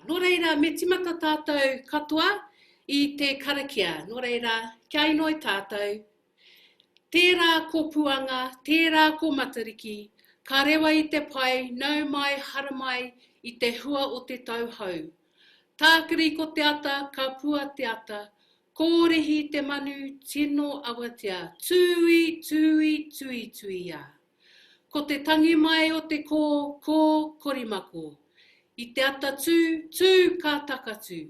Nō reira, me timata tātou katoa I te karakia. Nō reira, kia inoi tātou. Tērā ko puanga, tērā ko matariki, ka rewa I te pai, nau mai, hara mai, I te hua o te tauhau. Tākiri ko te ata, ka pua te ata, kōrehi te manu, tino awatea, tui, tui, tui, tui ia. Ko te tangi mai o te kō, korimako. I te ata tū, tū ka takatū.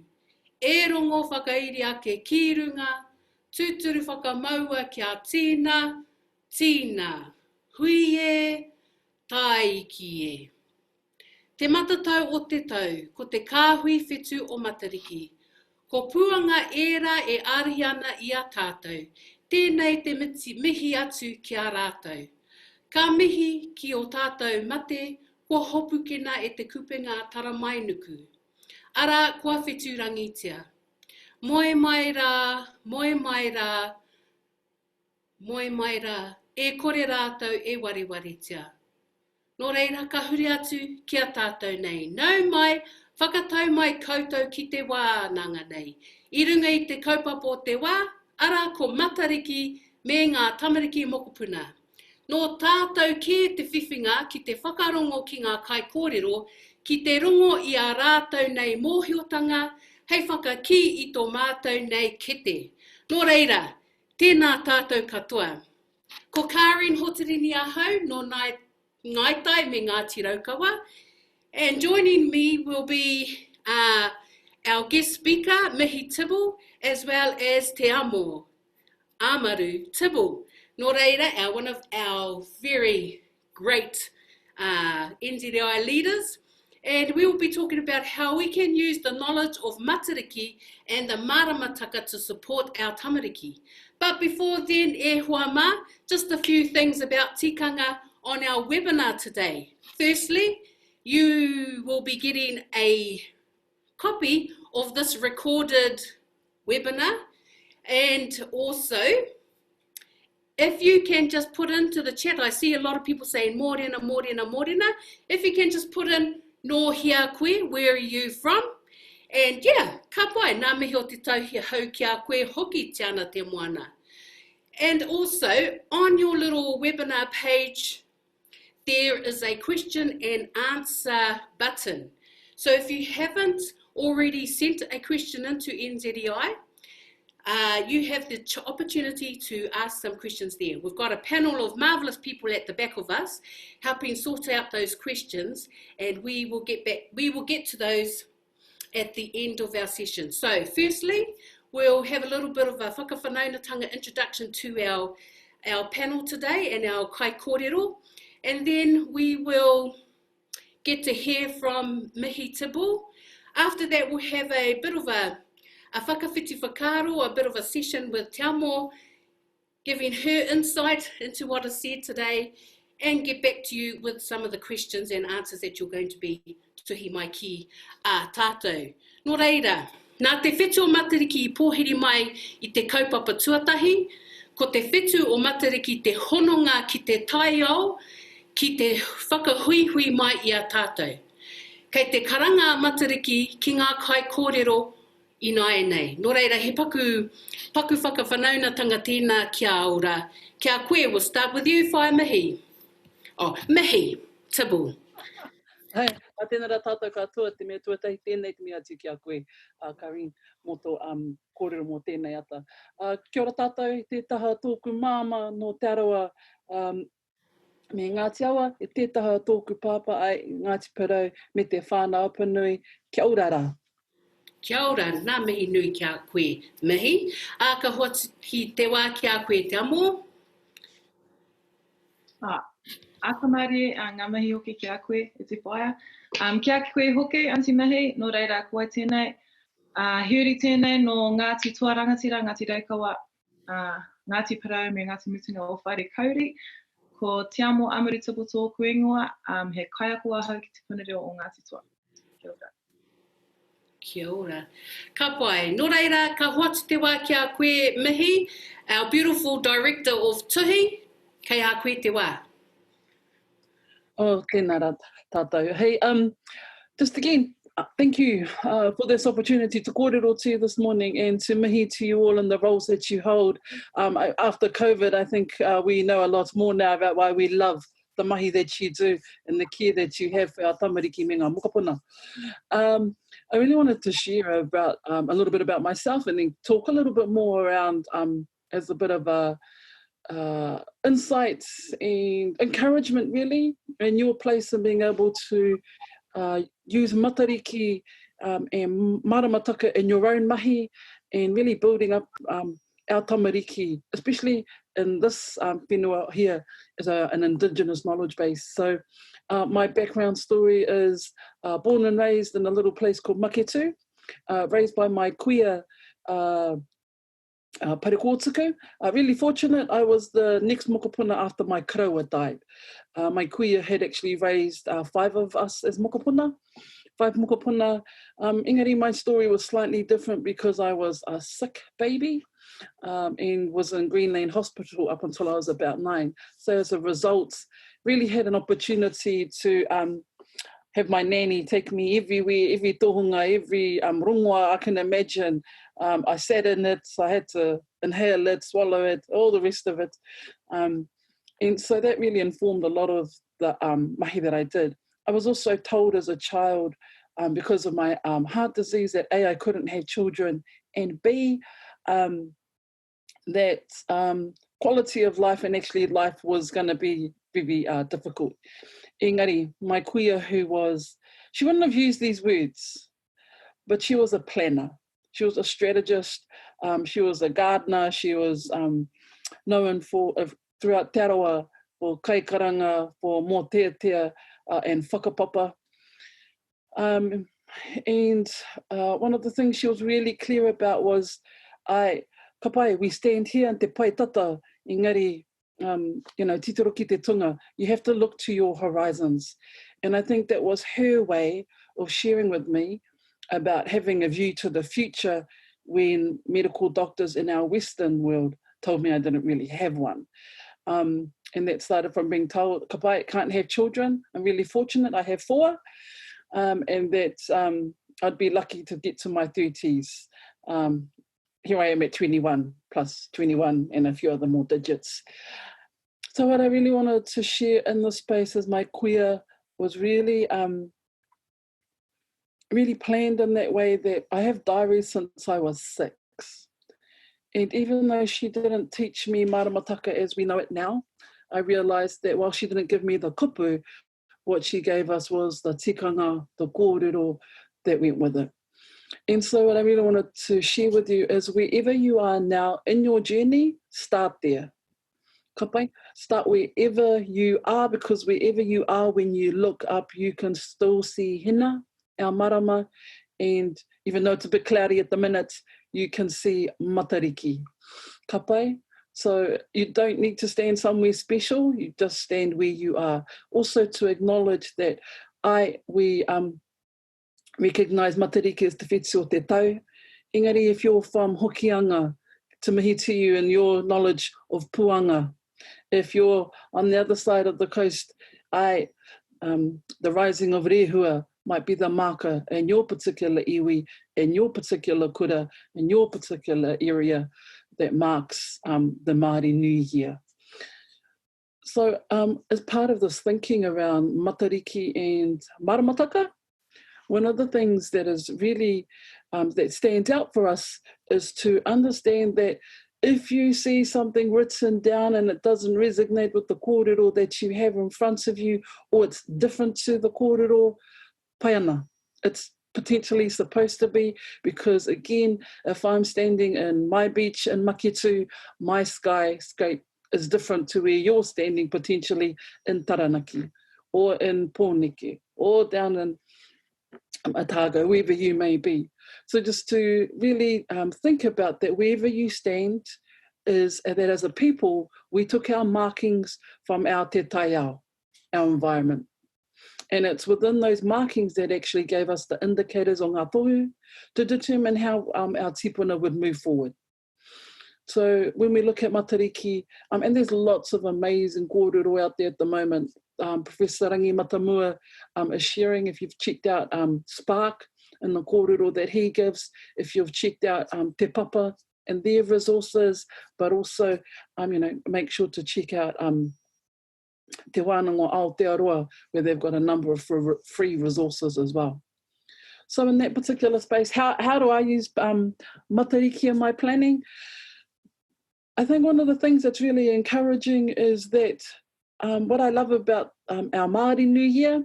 E rongo whakairi ake ki runga, tūturu whakamaua kia tīna, tīna, huie, taiki e. Te matatau o te tau, ko te kāhui whetū o Matariki. Ko puanga era e arihi ana I a tātou, tēnei te mihi atu ki a rātou. Ka mihi ki o tātou mate, kua hopukena e te kupenga taramainuku. Ara, kua whetū rangitia. Moe mai rā, moe mai rā, moe mai rā, e kore rātou e wariwaritia. Nō reira, ka huri atu ki a tātou nei. Nau mai, whakatau mai koutou ki te wānanga nei. I runga I te kaupapa o te wā, ara ko Matariki me ngā tamariki mokopuna. Nō tātou ki te whiwhinga ki te whakarongo ki ngā kai kōrero, ki te rongo I a rātou nei mōhiotanga, hei whakaki I tō mātou nei kete. Nō reira, tēnā tātou katoa. Ko Karen hotirini ahau, no ngaitai me Ngāti Raukawa. And joining me will be our guest speaker, Mihi Tibble, as well as Te Amo, Amaru Tibble. Nō reira, one of our very great NZEI leaders. And we will be talking about how we can use the knowledge of Matariki and the māramataka to support our tamariki. But before then, e hoa mā, just a few things about tikanga on our webinar today. Firstly, you will be getting a copy of this recorded webinar. And also, if you can just put into the chat, I see a lot of people saying mōrena, mōrena, mōrena. If you can just put in no hia koe, where are you from? And yeah, ka pai, nā mihi o te tauhia hau kia koe hoki te ana te moana. And also, on your little webinar page, there is a question and answer button. So if you haven't already sent a question into NZEI, you have the opportunity to ask some questions there. We've got a panel of marvellous people at the back of us helping sort out those questions, and we will get to those at the end of our session. So firstly, we'll have a little bit of a whakawhanaunatanga introduction to our panel today and our kai kōrero, and then we will get to hear from Mihi Tibble. After that, we'll have a bit of a whakawhiti whakaro, a bit of a session with Te Amo, giving her insight into what is said today, and get back to you with some of the questions and answers that you're going to be tuhi mai ki a tātou. Nō reira, nā te whetū o Matariki I pōhiri mai I te kaupapa tuatahi, ko te whetū o Matariki te hononga ki te taiao, ki te whakahuihui mai I a tātou. Kei te karanga a Matariki ki ngā kai kōrero I nai nei. Nō reira, he paku whakawhanaunatanga tēnā kia aura. Kia koe, we'll start with you, whae Mihi. Oh, Mihi Tibble. Hei, a tēnā rā tātou katoa, te mea tuatahi tēnei te mea atu kia koe, Karin, mō tō kōrero mō tēnei ata. Kia ora tātou, te taha tōku māma no te aroa me Ngāti Awa, e te taha tōku pāpa ai Ngāti Parau me te whānau panui. Kia ora rā. Kia ora, nā mihi nui kia koe, Mihi. Ka hoki te wā kia koe Te Amo. Aka maari, ngā mihi hoki kia koe e te whaia. Kia koe hoki, Auntie Mihi, no reira koe tēnei. Hiuri tēnei no Ngāti Tuarangatira, Ngāti Raukawa, Ngāti Parau me Ngāti Mutunga o Whaere Kauri. Ko Te Amo Amaru Tibble tōku ingoa, he kaiako ahau ki te punireo o Ngāti Tua. Kia ora. Kia ora. Ka pai, nō reira, ka hoatu te wā kia koe Mihi, our beautiful director of Tuhi, kei a koe te wā. Oh, tēnā rā tātou. Hey, just again, Thank you for this opportunity to kōrero to you this morning and to mihi to you all in the roles that you hold. After COVID, I think we know a lot more now about why we love the mahi that you do and the care that you have for our tamariki me ngā mokopuna. I really wanted to share about a little bit about myself and then talk a little bit more around as a bit of a insights and encouragement really in your place in being able to use matariki and māramataka in your own mahi and really building up our tamariki, especially in this whenua here as an Indigenous knowledge base. So my background story is born and raised in a little place called Mākiha, raised by my queer parekōtuku. Really fortunate, I was the next mokopuna after my karaua died. My kuia had actually raised 5 of us as mokopuna, 5 mokopuna. Engari, my story was slightly different because I was a sick baby and was in Greenland Hospital up until I was about 9. So as a result, really had an opportunity to have my nanny take me everywhere, every tohunga, every rongoa I can imagine. I sat in it, so I had to inhale it, swallow it, all the rest of it. And so that really informed a lot of the mahi that I did. I was also told as a child, because of my heart disease, that A, I couldn't have children, and B, that quality of life and actually life was going to be very difficult. Engari, my kuia she wouldn't have used these words, but she was a planner. She was a strategist. She was a gardener. She was known for, throughout Te Aroa, for kaikaranga, for mōteatea and whakapapa. And one of the things she was really clear about was, ka pai, we stand here and te pai tata, engari, titoro ki te tunga. You have to look to your horizons. And I think that was her way of sharing with me about having a view to the future when medical doctors in our Western world told me I didn't really have one. And that started from being told, ka pai, can't have children. I'm really fortunate, I have 4. And that I'd be lucky to get to my 30s. Here I am at 21, plus 21 and a few other more digits. So what I really wanted to share in this space is my queer was really, really planned in that way that I have diaries since I was 6. And even though she didn't teach me māramataka as we know it now, I realized that while she didn't give me the kupu, what she gave us was the tikanga, the kōrero that went with it. And so what I really wanted to share with you is wherever you are now in your journey, start there. Ka pai, start wherever you are, because wherever you are, when you look up, you can still see hina, our marama, and even though it's a bit cloudy at the minute, you can see Matariki. Ka pai? So you don't need to stand somewhere special, you just stand where you are. Also to acknowledge that we recognise Matariki as te whetsi o te tau. Engari, if you're from Hokianga, te mihi to you and your knowledge of puanga. If you're on the other side of the coast, the rising of Rehua might be the maka in your particular iwi, in your particular kura, in your particular area that marks the Māori New Year. So as part of this thinking around Matariki and māramataka, one of the things that is really, that stands out for us is to understand that if you see something written down and it doesn't resonate with the kōrero that you have in front of you, or it's different to the kōrero, pai ana. It's potentially supposed to be, because again, if I'm standing in my beach in Makitu, my skyscape is different to where you're standing potentially in Taranaki, or in Pōneke, or down in Otago, wherever you may be. So just to really think about that, wherever you stand, is that as a people, we took our markings from our te taiao, our environment. And it's within those markings that actually gave us the indicators on ngā tohu to determine how our tipuna would move forward. So when we look at Matariki, and there's lots of amazing kōrero out there at the moment. Professor Rangi Matamua is sharing, if you've checked out Spark and the kōrero that he gives, if you've checked out Te Papa and their resources, but also, make sure to check out Te Wānanga Aotearoa, where they've got a number of free resources as well. So in that particular space, how do I use Matariki in my planning? I think one of the things that's really encouraging is that what I love about our Māori New Year,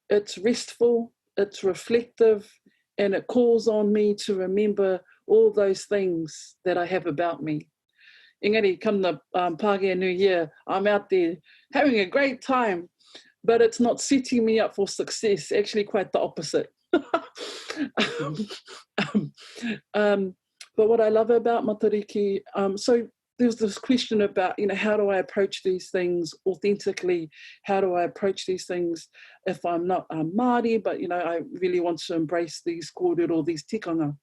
it's restful, it's reflective, and it calls on me to remember all those things that I have about me. Engari, come the Pākehā New Year, I'm out there having a great time, but it's not setting me up for success, actually quite the opposite. But what I love about Matariki, so there's this question about, how do I approach these things authentically? How do I approach these things if I'm not Māori, but, I really want to embrace these kōrero, these tikanga?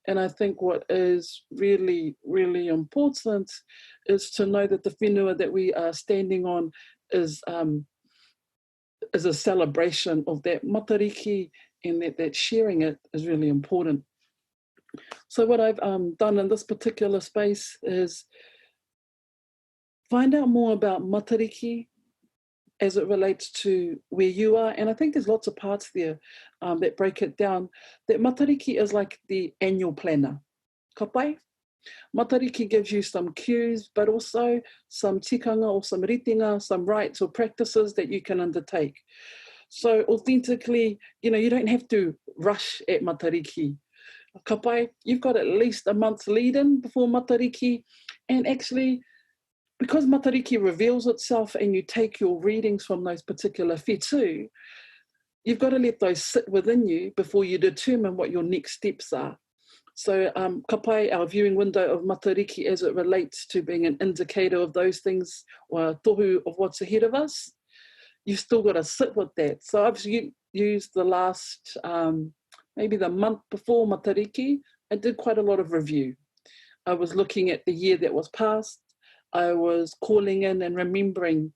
And I think what is really, really important is to know that the whenua that we are standing on is a celebration of that Matariki, and that sharing it is really important. So what I've done in this particular space is find out more about Matariki as it relates to where you are. And I think there's lots of parts there that break it down. That Matariki is like the annual planner. Ka pai? Matariki gives you some cues, but also some tikanga or some ritinga, some rites or practices that you can undertake. So authentically, you don't have to rush at Matariki. Ka pai, you've got at least a month's lead-in before Matariki, and actually, because Matariki reveals itself and you take your readings from those particular whetū, you've got to let those sit within you before you determine what your next steps are. So ka pai, our viewing window of Matariki as it relates to being an indicator of those things, or tohu of what's ahead of us, you've still got to sit with that. So I've used the last, maybe the month before Matariki, I did quite a lot of review. I was looking at the year that was past. I was calling in and remembering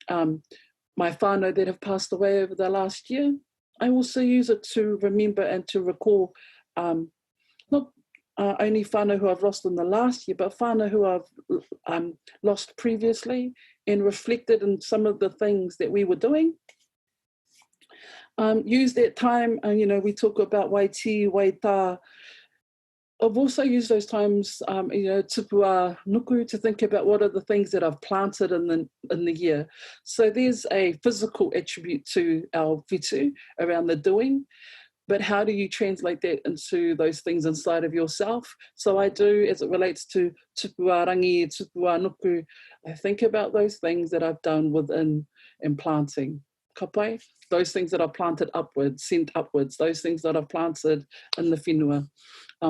my whānau that have passed away over the last year. I also use it to remember and to recall not only whānau who I've lost in the last year, but whānau who I've lost previously, and reflected in some of the things that we were doing. Use that time, we talk about waiti, waita. I've also used those times, tupua nuku, to think about what are the things that I've planted in the year. So there's a physical attribute to our whetū around the doing, but how do you translate that into those things inside of yourself? So I do, as it relates to tupua rangi, tupua nuku, I think about those things that I've done within and planting. Ka pai? Those things that I've planted upwards, sent upwards, those things that I've planted in the whenua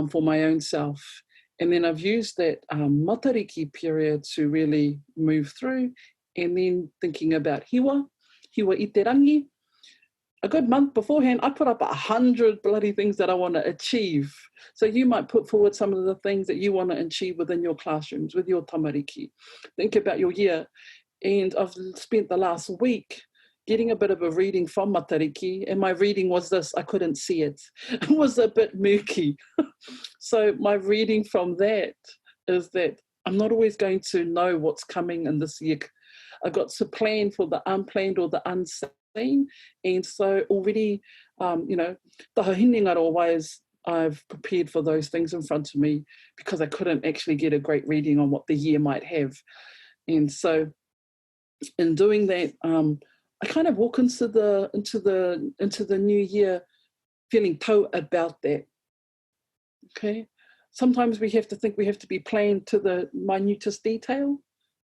for my own self. And then I've used that Matariki period to really move through, and then thinking about Hiwa I Te Rangi. A good month beforehand, I put up 100 bloody things that I want to achieve. So you might put forward some of the things that you want to achieve within your classrooms, with your tamariki. Think about your year. And I've spent the last week getting a bit of a reading from Matariki, and my reading was this: I couldn't see it. It was a bit murky. So my reading from that is that I'm not always going to know what's coming in this year. I've got to plan for the unplanned or the unseen. And so already, taha hinengaro wise, I've prepared for those things in front of me, because I couldn't actually get a great reading on what the year might have. And so in doing that, I kind of walk into the new year feeling tau about that. Okay, sometimes we have to think we have to be planned to the minutest detail.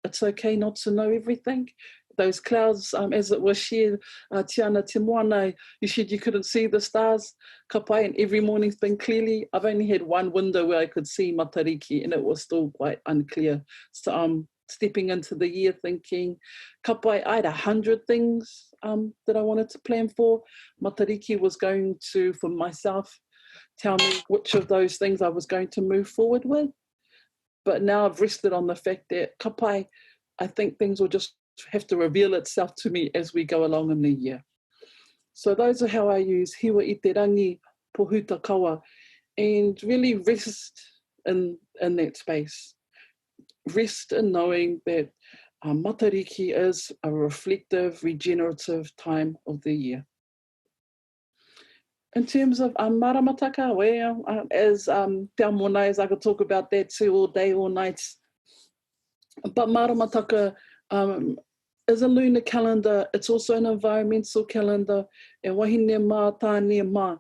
It's okay not to know everything. Those clouds, as it was shared, Tiana Te Moana, you said you couldn't see the stars, ka pai, and every morning's been clearly. I've only had one window where I could see Matariki, and it was still quite unclear. So I'm stepping into the year thinking, ka pai, I had 100 things that I wanted to plan for. Matariki was going to, for myself, tell me which of those things I was going to move forward with. But now I've rested on the fact that ka pai, I think things will just have to reveal itself to me as we go along in the year. So those are how I use hiwa I te rangi pohuta kawa, and really rest in that space. Rest in knowing that Matariki is a reflective, regenerative time of the year. In terms of māramataka, well, as te amonais, I could talk about that too all day, all night. But māramataka is a lunar calendar. It's also an environmental calendar. E wahine mā, tāne mā.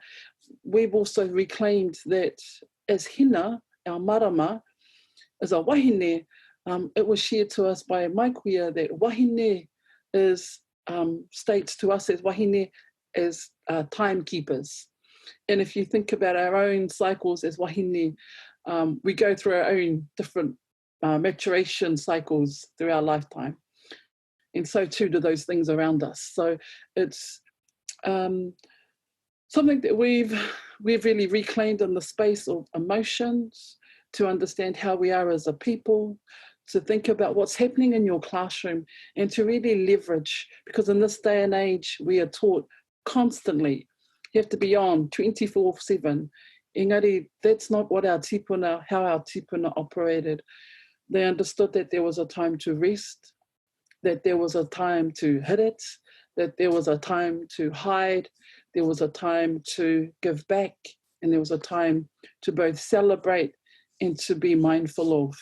We've also reclaimed that as hina, our marama, as a wahine, it was shared to us by Mākiha that wahine is, states to us as wahine as timekeepers. And if you think about our own cycles as wahine, we go through our own different maturation cycles through our lifetime. And so too do those things around us. So it's something that we've really reclaimed in the space of emotions, to understand how we are as a people, to think about what's happening in your classroom, and to really leverage, because in this day and age, we are taught constantly, you have to be on 24/7. Engari, that's not what our tipuna, how our tipuna operated. They understood that there was a time to rest, that there was a time to hit it, that there was a time to hide, there was a time to give back, and there was a time to both celebrate and to be mindful of.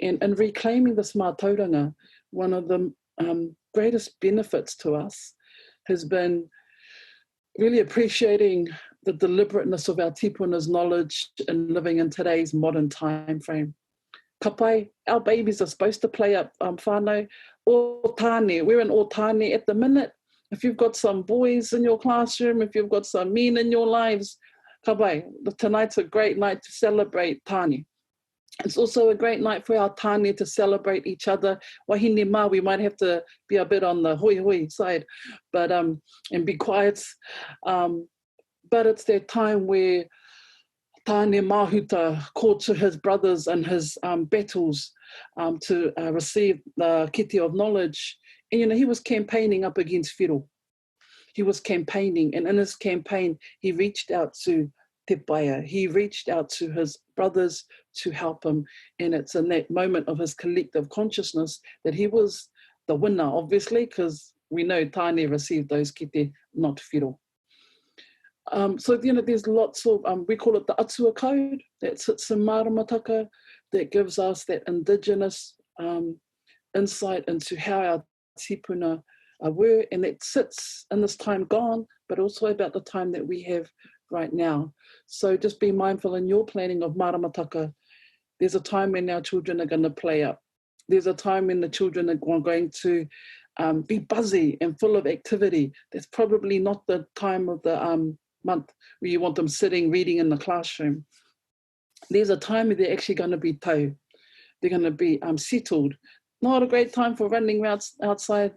And in reclaiming this mātauranga, one of the greatest benefits to us has been really appreciating the deliberateness of our tipuna's knowledge in living in today's modern time frame. Ka pai, our babies are supposed to play up whānau, o tāne. We're in o tāne at the minute. If you've got some boys in your classroom, if you've got some men in your lives, ka pai, tonight's a great night to celebrate tāne. It's also a great night for our tāne to celebrate each other. Wahine mā, we might have to be a bit on the hui hui side, but and be quiet. But it's that time where tāne mahuta called to his brothers and his battles to receive the kete of knowledge. And, you know, he was campaigning up against whiro. He was campaigning, and in his campaign, he reached out to te paia. He reached out to his brothers to help him. And it's in that moment of his collective consciousness that he was the winner, obviously, because we know tāne received those kete, not whiro. So, you know, there's lots of, we call it the atua code that sits in māramataka, that gives us that indigenous insight into how our tipuna were, and that sits in this time gone, but also about the time that we have right now. So just be mindful in your planning of māramataka. There's a time when our children are going to play up. There's a time when the children are going to be buzzy and full of activity. That's probably not the time of the month where you want them sitting reading in the classroom. There's a time where they're actually going to be tau. They're going to be settled. Not a great time for running around outside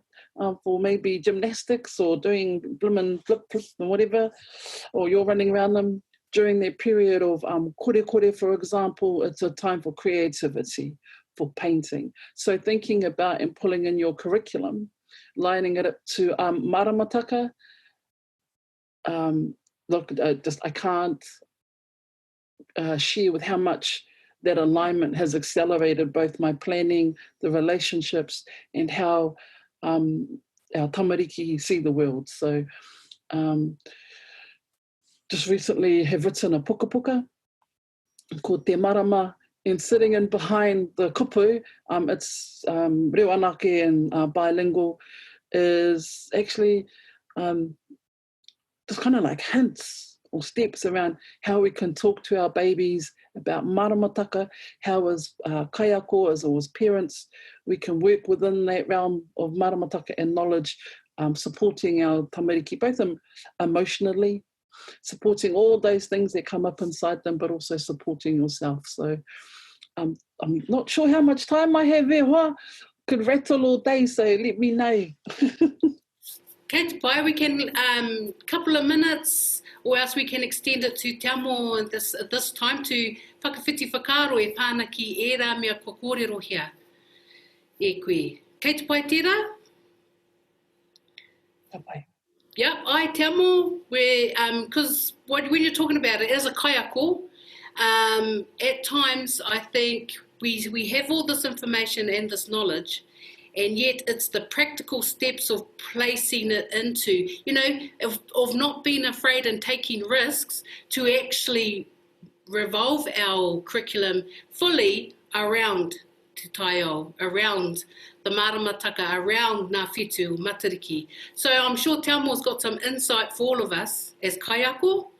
for maybe gymnastics or doing blimmin' flip and whatever, or you're running around them. During their period of kore, for example, it's a time for creativity, for painting. So thinking about and pulling in your curriculum, lining it up to māramataka. Look, I can't share with how much that alignment has accelerated both my planning, the relationships, and how our tamariki see the world. So just recently have written a puka called Te Marama, and sitting in behind the kupu, it's reo anake and bilingual, is actually just kind of like hints or steps around how we can talk to our babies about māramataka, how as kaiako, as parents, we can work within that realm of māramataka and knowledge, supporting our tamariki, both emotionally, supporting all those things that come up inside them, but also supporting yourself. So I'm not sure how much time I have there. Could rattle all day, so let me know. Kei te pai, we can, couple of minutes, or else we can extend it to te amo at this time to whakawhiti whakaro e pāna ki era mea kua kōrero hea. E koe. Kei te pai tērā? Te pai. Yeah, ai te amo, because when you're talking about it as a kaiako, at times I think we have all this information and this knowledge, and yet it's the practical steps of placing it into, of not being afraid and taking risks to actually revolve our curriculum fully around te taio, around the māramataka, around ngā whetū, Matariki. So I'm sure Te Amo's got some insight for all of us as kaiako.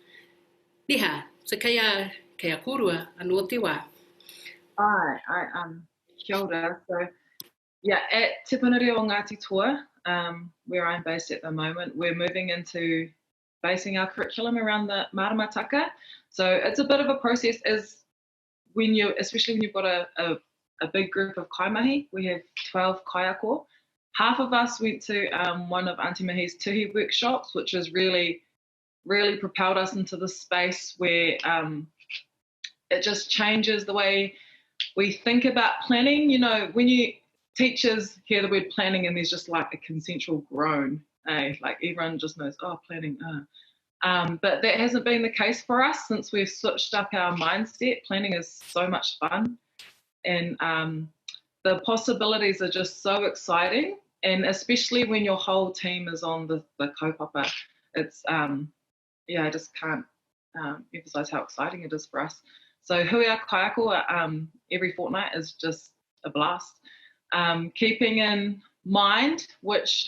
Neha, so kia korua anō te wā. Kia ora. So, yeah, at Te Panaria o Ngāti Toa, where I'm based at the moment, we're moving into basing our curriculum around the māramataka. So it's a bit of a process, especially when you've got a big group of kaimahi. We have 12 kaiako. Half of us went to one of Auntie Mihi's Tuhi workshops, which has really, really propelled us into this space where it just changes the way we think about planning. When teachers hear the word planning and there's just like a consensual groan, like everyone just knows, planning. But that hasn't been the case for us since we've switched up our mindset. Planning is so much fun. And the possibilities are just so exciting, and especially when your whole team is on the kaupapa, it's I just can't emphasize how exciting it is for us. So Huia kaiako every fortnight is just a blast. Keeping in mind which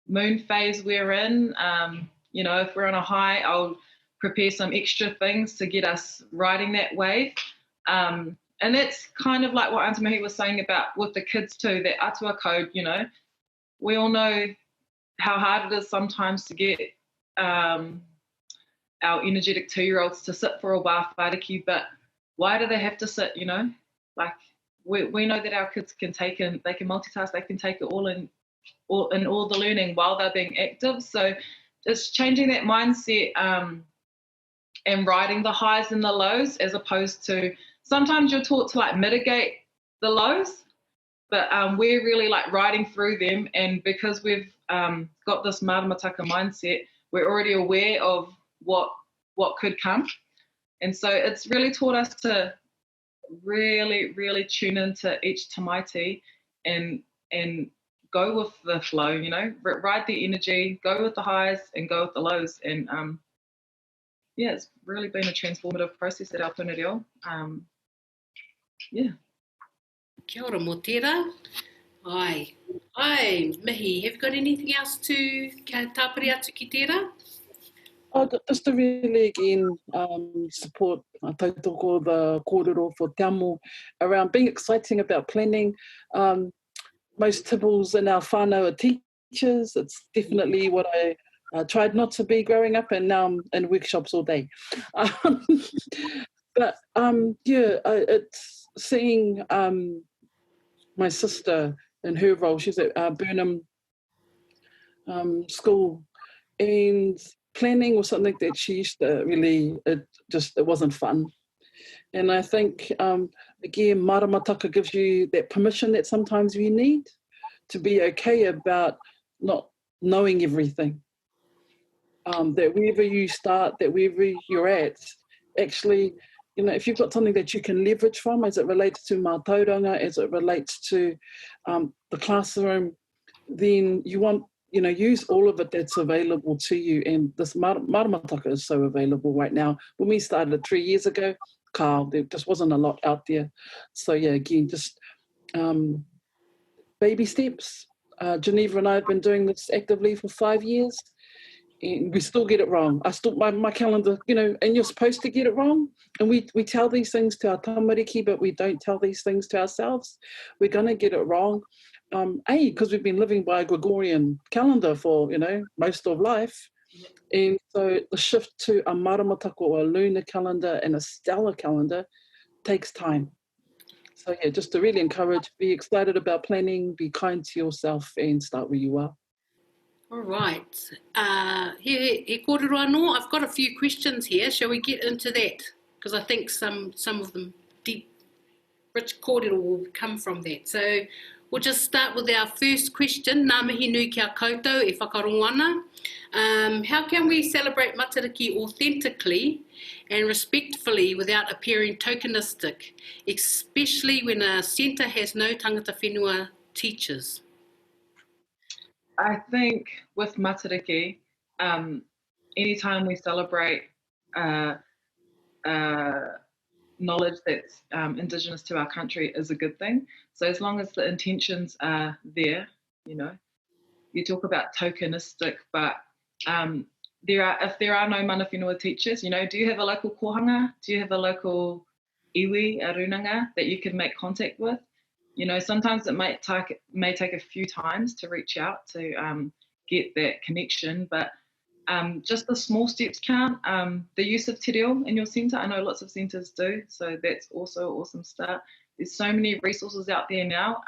moon phase we're in, if we're on a high, I'll prepare some extra things to get us riding that wave. And that's kind of like what Auntie Mihi was saying about with the kids too, that atua code, we all know how hard it is sometimes to get our energetic 2-year-olds to sit for a while, whāriki, but why do they have to sit, Like, we know that our kids they can multitask, they can take it all in all the learning while they're being active. So it's changing that mindset and riding the highs and the lows, as opposed to sometimes you're taught to like mitigate the lows, but we're really like riding through them. And because we've got this māramataka mindset, we're already aware of what could come. And so it's really taught us to really, really tune into each tamaiti and go with the flow, ride the energy, go with the highs and go with the lows. And it's really been a transformative process at our Punareo. Kia ora mō tērā. Ai, Mihi, have you got anything else to tāpiri atu ki tērā? Just to really again support tautoko the kōrero for te amo around being exciting about planning. Most tibbles in our whānau are teachers. It's definitely what I tried not to be growing up, and now I'm in workshops all day. But it's seeing my sister in her role. She's at Burnham School, and planning was something that she used to really, it wasn't fun. And I think, again, māramataka gives you that permission that sometimes you need to be okay about not knowing everything. That wherever you start, that wherever you're at, actually, if you've got something that you can leverage from as it relates to mātauranga, as it relates to the classroom, then you want, use all of it that's available to you. And this māramataka is so available right now. When we started 3 years ago, there just wasn't a lot out there. So again, just baby steps. Geneva and I have been doing this actively for 5 years, and we still get it wrong. I still, my calendar, and you're supposed to get it wrong. And we tell these things to our tamariki, but we don't tell these things to ourselves. We're going to get it wrong. Because we've been living by a Gregorian calendar for, most of life. And so the shift to a māramataka or a lunar calendar and a stellar calendar takes time. So just to really encourage, be excited about planning, be kind to yourself, and start where you are. All right. He kōrero anō. I've got a few questions here. Shall we get into that? Because I think some of them deep, rich kōrero will come from that. So we'll just start with our first question. Nā mihi nui kia koutou e whakarongo ana. How can we celebrate Matariki authentically and respectfully without appearing tokenistic, especially when a centre has no tangata whenua teachers? I think with Matariki, anytime we celebrate knowledge that's Indigenous to our country is a good thing. So as long as the intentions are there, you know, you talk about tokenistic, but if there are no mana whenua teachers, you know, do you have a local kohanga? Do you have a local iwi, a runanga that you can make contact with? You know, sometimes it may take a few times to reach out to get that connection, but just the small steps count. The use of te reo in your centre, I know lots of centres do, so that's also an awesome start. There's so many resources out there now.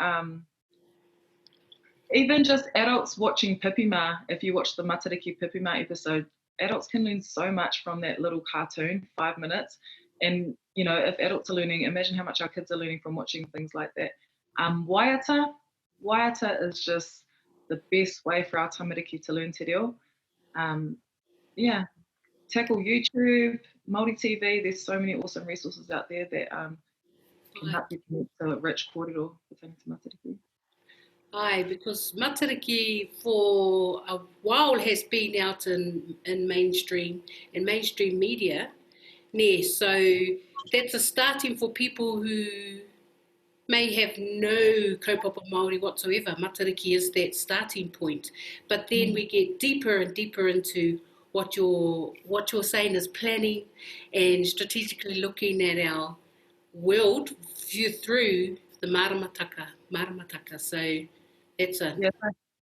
Even just adults watching Pipi Mā, if you watch the Matariki Pipi Mā episode, adults can learn so much from that little cartoon, 5 minutes. And, you know, if adults are learning, imagine how much our kids are learning from watching things like that. Waiata is just the best way for our tamariki to learn te reo. Yeah, tackle YouTube, Māori TV, there's so many awesome resources out there that can help you connect to rich kōrero with Matariki. Aye, because Matariki for a while has been out in mainstream media. So that's a starting for people who may have no kaupapa Māori whatsoever. Matariki is that starting point. But then we get deeper and deeper into what you're saying is planning and strategically looking at our world view through the māramataka. So it's a... Yeah,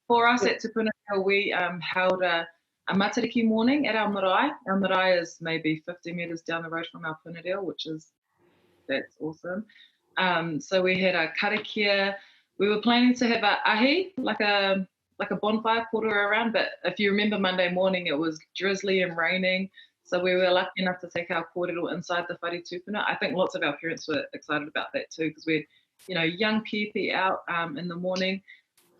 for us at Te Punahou, we held a Matariki morning at our marae. Our marae is maybe 50 metres down the road from our punareo, that's awesome. So we had a karakia. We were planning to have a ahi, like a bonfire kōrero around, but if you remember Monday morning, it was drizzly and raining. So we were lucky enough to take our kōrero inside the whare tūpuna. I think lots of our parents were excited about that too, because we had, you know, young pipi out in the morning.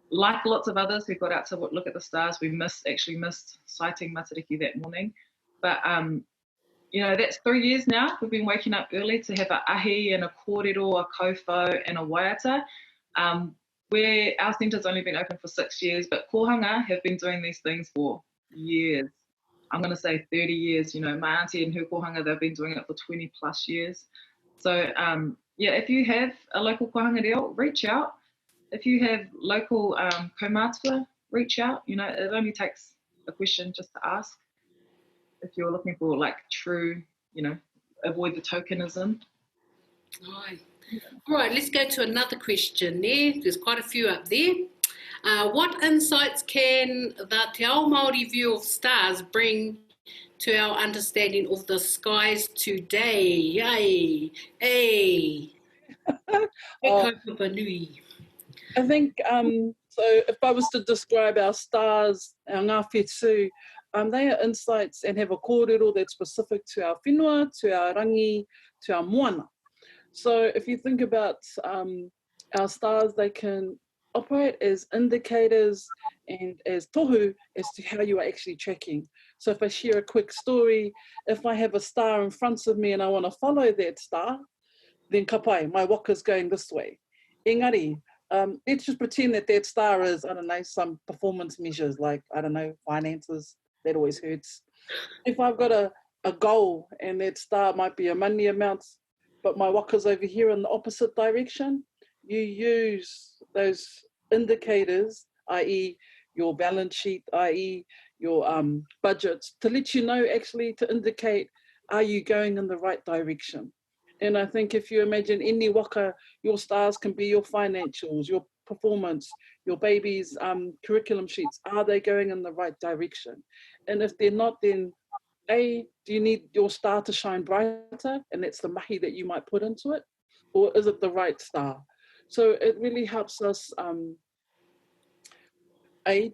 Like lots of others who got out to look at the stars, we actually missed sighting Matariki that morning. But you know, that's 3 years now. We've been waking up early to have a ahi and a kōrero, a kōwhau and a waiata. Where our centre's only been open for 6 years, but kohanga have been doing these things for years. I'm going to say 30 years. You know, my auntie and her kohanga, they've been doing it for 20 plus years. So yeah, if you have a local kohanga reo, reach out. If you have local kaumātua, reach out. You know, it only takes a question just to ask. If you're looking for like true, you know, avoid the tokenism. Aye. All right, let's go to another question there. There's quite a few up there. What insights can the Te Ao Māori view of stars bring to our understanding of the skies today? Yay! Hey! Nui. I think, so if I was to describe our stars, our ngā whetū, they are insights and have a kōrero that's specific to our whenua, to our rangi, to our moana. So if you think about our stars, they can operate as indicators and as tohu as to how you are actually tracking. So if I share a quick story, if I have a star in front of me and I want to follow that star, then ka pai, my waka's going this way. Engari, let's just pretend that star is, I don't know, some performance measures like, I don't know, finances. That always hurts. If I've got a goal and that star might be a money amount, but my waka's over here in the opposite direction, you use those indicators, i.e. your balance sheet, i.e. your budgets, to let you know actually to indicate, are you going in the right direction? And I think if you imagine any waka, your stars can be your financials, your performance, your baby's curriculum sheets. Are they going in the right direction? And if they're not, then do you need your star to shine brighter? And that's the mahi that you might put into it? Or is it the right star? So it really helps us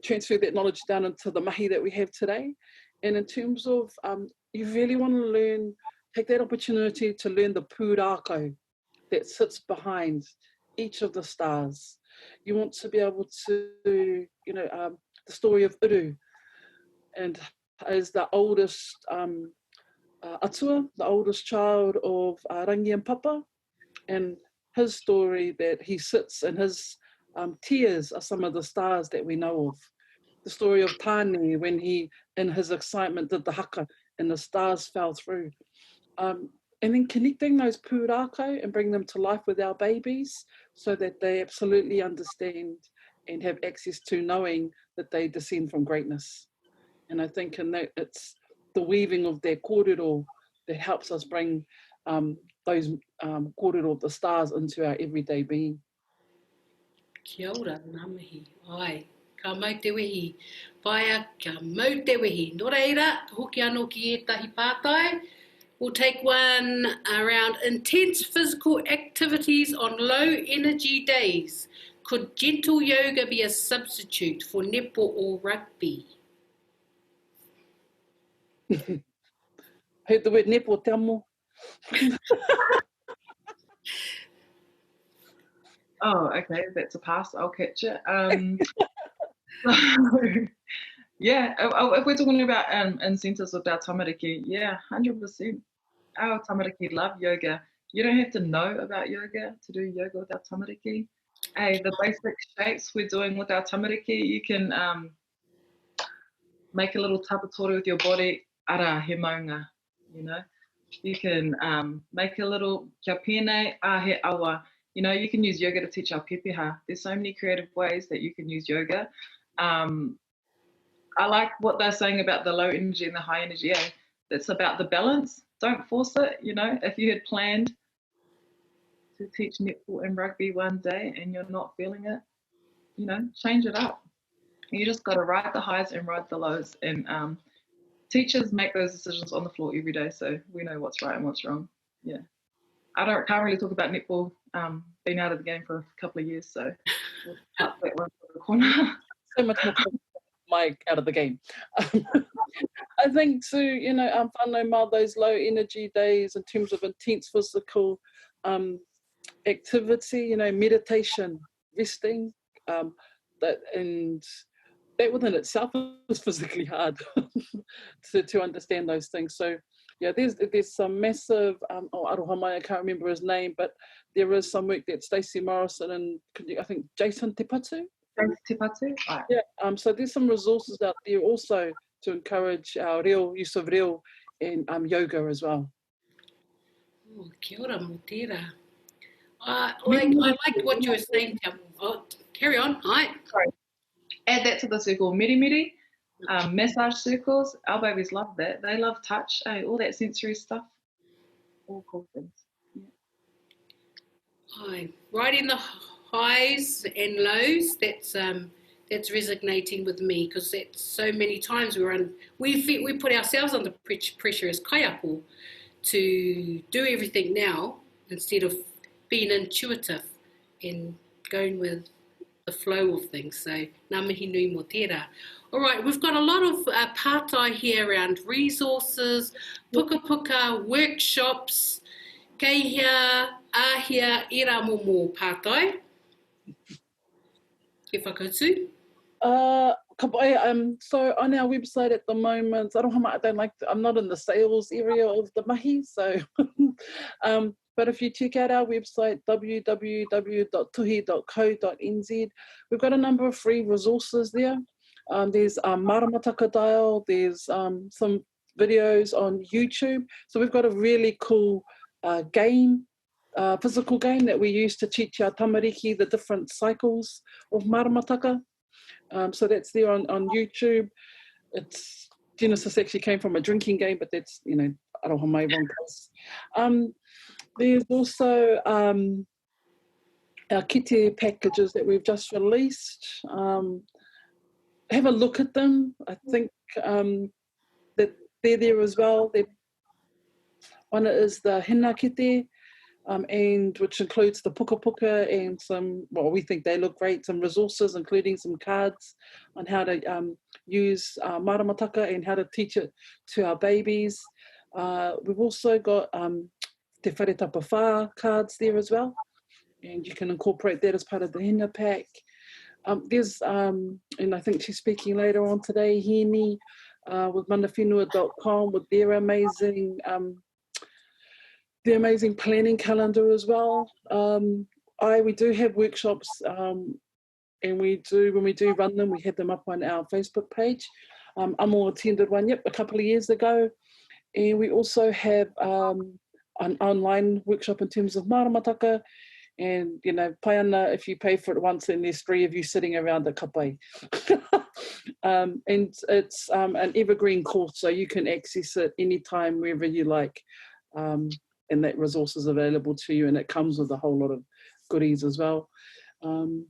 transfer that knowledge down into the mahi that we have today. And in terms of, you really want to learn, take that opportunity to learn the pūrākau that sits behind each of the stars. You want to be able to, you know, the story of Uru, and as the oldest atua, the oldest child of Rangi and Papa, and his story that he sits and his tears are some of the stars that we know of. The story of Tāne when he, in his excitement, did the haka and the stars fell through. And then connecting those pūrākau and bring them to life with our babies so that they absolutely understand and have access to knowing that they descend from greatness. And I think in that it's the weaving of their kōrero that helps us bring those kōrero of the stars into our everyday being. Kia ora, ngā mihi. Ai, ka mau te wehi. Paia, ka mau te wehi. Nō reira, ka hoki anō ki ētahi pātai. We'll take one around intense physical activities on low energy days. Could gentle yoga be a substitute for netball or rugby? Heard the word netball, te amo. Oh, okay, that's a pass. I'll catch it. Yeah, if we're talking about incentives with our tamariki, yeah, 100%. Our tamariki love yoga. You don't have to know about yoga to do yoga with our tamariki. Hey, the basic shapes we're doing with our tamariki, you can make a little tapatori with your body, ara he maunga, you know. You can make a little kia pēnei, he awa. You know, you can use yoga to teach our pepeha. There's so many creative ways that you can use yoga. I like what they're saying about the low energy and the high energy. Yeah, it's about the balance. Don't force it. You know, if you had planned to teach netball and rugby one day and you're not feeling it, you know, change it up. You just got to ride the highs and ride the lows. And teachers make those decisions on the floor every day, so we know what's right and what's wrong. Yeah, can't really talk about netball. Been out of the game for a couple of years, so we'll cut that one to the corner. So much more Mike out of the game. I think too, you know, whānau mā, those low energy days in terms of intense physical activity, you know, meditation, resting, and that within itself is physically hard to understand those things. So yeah, there's some massive, Aroha, I can't remember his name, but there is some work that Stacey Morrison and I think Jason Tepatu. Right. Yeah, so there's some resources out there also to encourage our real use of real and yoga as well. Oh, kia ora mo tērā. I like what you were saying. Oh, carry on. Hi. Sorry. Add that to the circle. Miri miri, massage circles. Our babies love that. They love touch. All that sensory stuff. All cool things. Yeah. Hi. Right in the highs and lows. That's resonating with me because that's so many times we put ourselves under pressure as kaiapo to do everything now instead of being intuitive and going with the flow of things. So, ngā mihi nui mō tērā. All right, we've got a lot of pātai here around resources, puka, workshops, keihia, āhia, ira momo pātai. Ke whakautu? So on our website at the moment, I'm not in the sales area of the mahi, so but if you check out our website, www.tuhi.co.nz, we've got a number of free resources there. There's māramataka dial, there's some videos on YouTube. So we've got a really cool game, physical game that we use to teach our tamariki the different cycles of māramataka. So that's there on YouTube. It's Genesis actually came from a drinking game, but that's, you know, aroha mai wrong place. There's also our kite packages that we've just released. Have a look at them. I think that they're there as well. One is the hina kite, and which includes the puka puka and some, well, we think they look great, some resources, including some cards on how to use māramataka and how to teach it to our babies. We've also got te whare tapa whā cards there as well, and you can incorporate that as part of the henna pack. There's, and I think she's speaking later on today, Hini, with manawhenua.com with their amazing planning calendar as well. We do have workshops, and when we do run them, we have them up on our Facebook page. Amo attended one, a couple of years ago. And we also have an online workshop in terms of māramataka. And, you know, pai ana, if you pay for it once, then there's 3 of you sitting around the kapai. And it's an evergreen course, so you can access it anytime, wherever you like. And that resource is available to you, and it comes with a whole lot of goodies as well. So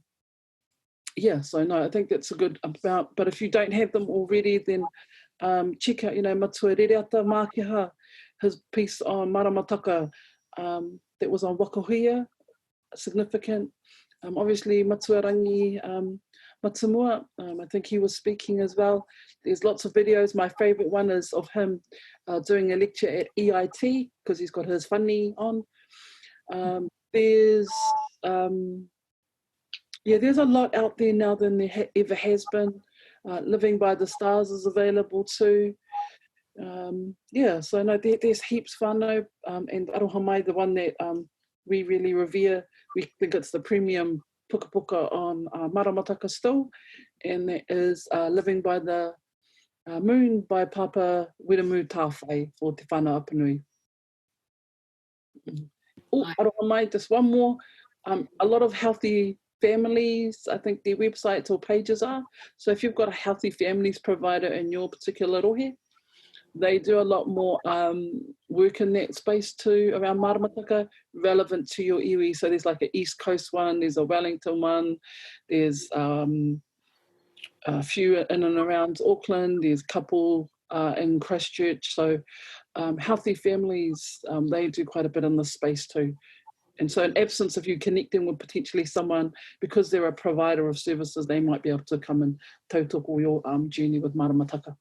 no, I think that's a good amount. But if you don't have them already, then check out, you know, Matua Rereata Mākiha, his piece on māramataka that was on Waka Huia, significant. Obviously, Matua Rangi Matamua, I think he was speaking as well. There's lots of videos. My favourite one is of him doing a lecture at EIT, because he's got his whani on. There's a lot out there now than there ever has been. Living by the Stars is available too. So no, there's heaps whānau, and Aroha Mai, the one that we really revere, we think it's the premium puka puka on māramataka still, and that is Living by the Moon by Papa Wiremu Tāwhai for Te Whānau Apanui. Aroha Mai, just one more. A lot of healthy families, I think their websites or pages are. So if you've got a healthy families provider in your particular rohe, they do a lot more work in that space too, around māramataka, relevant to your iwi. So there's like an East Coast one, there's a Wellington one, there's a few in and around Auckland, there's a couple in Christchurch. So healthy families, they do quite a bit in this space too. And so in absence of you connecting with potentially someone, because they're a provider of services, they might be able to come and tautoko your journey with māramataka.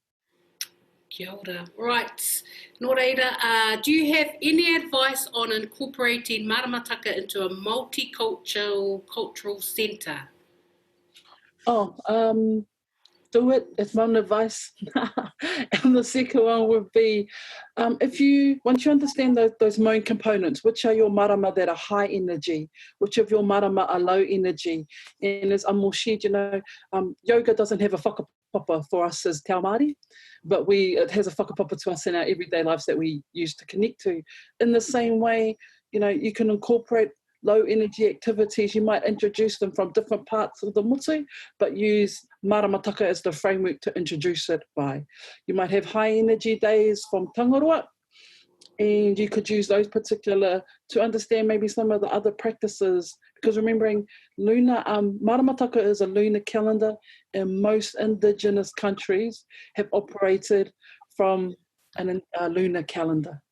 Kia ora. Right. Nō reira, do you have any advice on incorporating māramataka into a multicultural centre? Do it. It's one advice. And the second one would be, once you understand those main components, which are your marama that are high energy, which of your marama are low energy, and as Amo shared, you know, yoga doesn't have a whakapapa for us as Te Ao Māori, but it has a whakapapa to us in our everyday lives that we use to connect to. In the same way, you know, you can incorporate low energy activities. You might introduce them from different parts of the mutu, but use māramataka as the framework to introduce it by. You might have high energy days from Tangaroa, and you could use those particular to understand maybe some of the other practices, because remembering māramataka is a lunar calendar, and most indigenous countries have operated from a lunar calendar.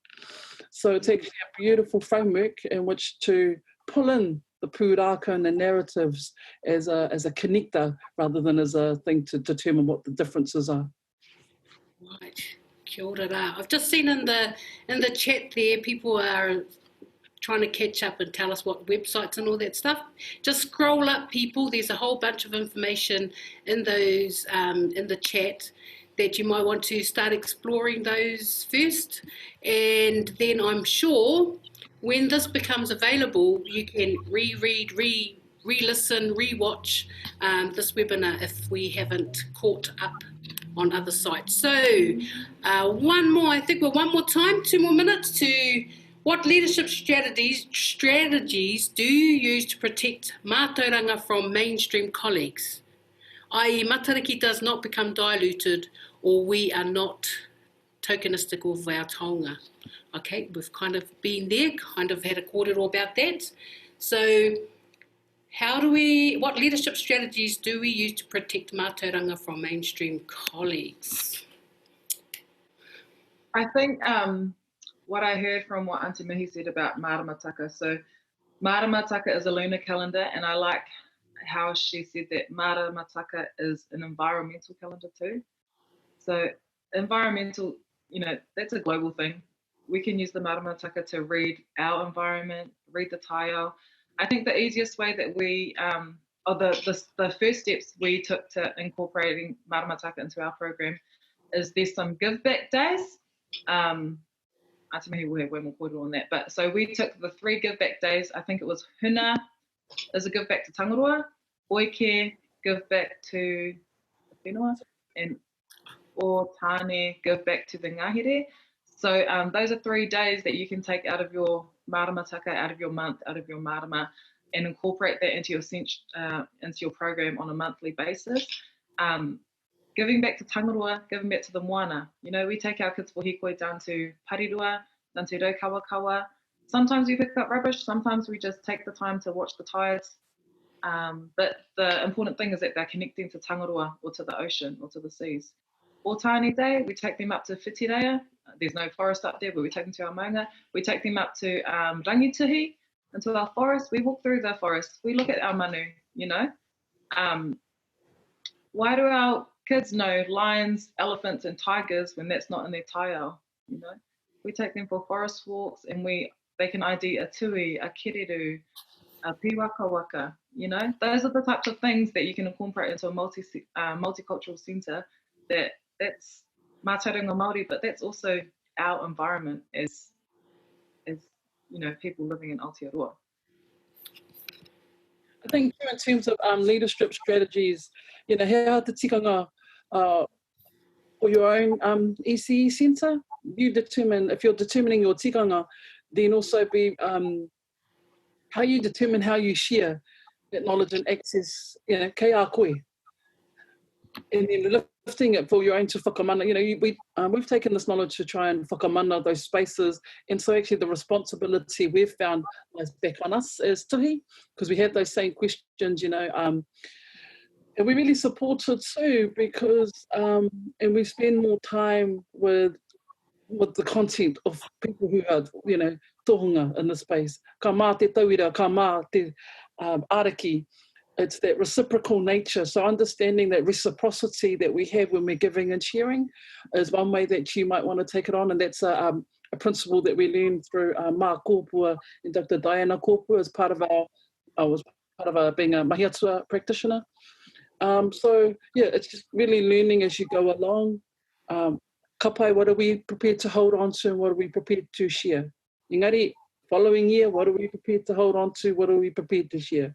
So it's actually a beautiful framework in which to pull in the pūrākau and the narratives as a connector rather than as a thing to determine what the differences are. Right. Kia ora rā. I've just seen in the chat there, people are trying to catch up and tell us what websites and all that stuff. Just scroll up, people. There's a whole bunch of information in those in the chat that you might want to start exploring those first, and then I'm sure when this becomes available, you can reread, re-listen, re-watch this webinar if we haven't caught up on other sites. So one more, I think we're one more time, 2 more minutes to what leadership strategies do you use to protect mātauranga from mainstream colleagues? I.e. Matariki does not become diluted, or we are not tokenistic of our taonga. Okay, we've kind of been there, kind of had a kōrero about that. So what leadership strategies do we use to protect mātauranga from mainstream colleagues? I think what I heard from what Auntie Mihi said about māramataka. So māramataka is a lunar calendar, and I like how she said that māramataka is an environmental calendar too. So environmental, you know, that's a global thing. We can use the māramataka to read our environment, read the taiao. I think the easiest way that we, or the first steps we took to incorporating māramataka into our program is there's some give back days. Auntie Mihi will have way more kōrero on that. But so we took the 3 give back days. I think it was Huna is a give back to Tangaroa, Oike give back to the whenua, and or Tāne give back to the ngahere. So those are 3 days that you can take out of your māramataka, out of your month, out of your marama, and incorporate that into your program on a monthly basis. Giving back to Tangaroa, giving back to the moana. You know, we take our kids for hikoi down to Parirua, down to Raukawakawa. Sometimes we pick up rubbish, sometimes we just take the time to watch the tides. But the important thing is that they're connecting to Tangaroa or to the ocean or to the seas. Or Tāne Day, we take them up to Whitireia. There's no forest up there, but we take them to our maunga. We take them up to Rangi Tuhi, into our forest. We walk through the forest. We look at our manu, you know. Why do our kids know lions, elephants, and tigers when that's not in their taiao, you know? We take them for forest walks, and they can ID a tui, a kereru, a piwaka, you know? Those are the types of things that you can incorporate into a multicultural centre that's mātauranga Māori, but that's also our environment as you know, people living in Aotearoa. I think in terms of leadership strategies, you know, how te tikanga for your own ECE centre, you determine, if you're determining your tikanga, then also be how you determine how you share that knowledge and access, you know, kei a koe. And then lifting it for your own to whakamana. You know, we've taken this knowledge to try and whakamana those spaces, and so actually the responsibility we've found lies back on us as Tuhi, because we had those same questions, you know, and we really support it too, because and we spend more time with the content of people who are, you know, tohunga in the space. Ka mā te tauira, ka mā te ariki. It's that reciprocal nature. So understanding that reciprocity that we have when we're giving and sharing is one way that you might want to take it on. And that's a principle that we learned through Mā Kōpua and Dr. Diana Kōpua as part of being a mahiatua practitioner. So yeah, it's just really learning as you go along. Kapai, what are we prepared to hold on to and what are we prepared to share? Engari, following year, what are we prepared to hold on to? What are we prepared to share?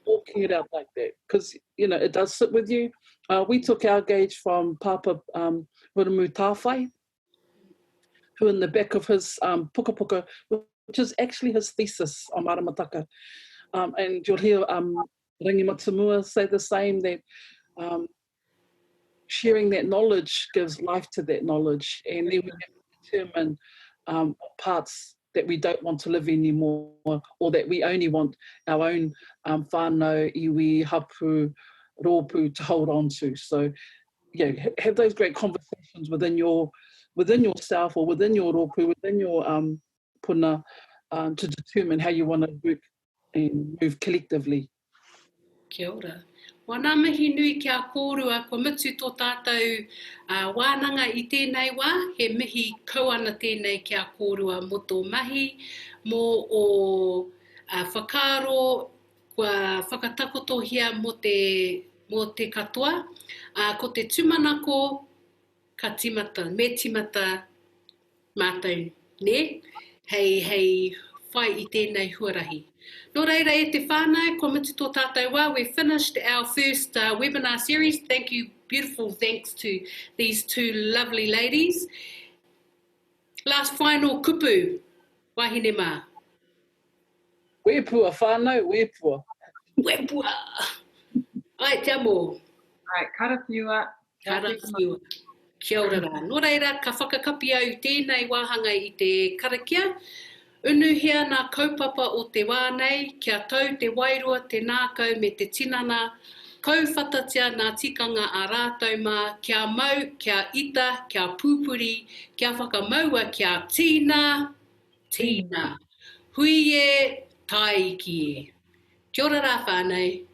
Walking it out like that, because you know it does sit with you. We took our gauge from Papa Wiramu Tāwhai, who in the back of his puka puka, which is actually his thesis on māramataka, and you'll hear Rangi Matamua say the same, that sharing that knowledge gives life to that knowledge, and then we have to determine parts that we don't want to live anymore, or that we only want our own whānau, iwi, hapu, rōpū to hold on to. So, yeah, have those great conversations within yourself or within your rōpū, within your puna, to determine how you want to work and move collectively. Kia ora. Wana mihi nui kia kōrua, ko mitu tō tātou wānanga I tēnei wā, he mihi kauana tēnei kia kōrua mo tō mahi, mō o whakaro, kua whakatakotohia mo te katoa, ko te tūmanako ka timata, me timata mātou, ne? Hei whai I tēnei huarahi. Nō reira e te whānau, ko mitu tō tātou wā, we've finished our first webinar series. Thank you, beautiful thanks to these 2 lovely ladies. Last final kupu, wahine mā. Wēpua whānau, wēpua. Wēpua. Ai, te amo. Ai, karawhiua. Karawhiua. Kia ora rā. Nō reira, ka whakakapi au tēnei wāhanga I te karakia. Unuhia nā kaupapa o te wā nei, kia tau te wairua, te nākau me te tinana, kauwhatatia ngā tikanga a rātou mā, kia mau, kia ita, kia pūpuri, kia whakamaua, kia tīna, hui e, taiki e. Kia ora rā whānei.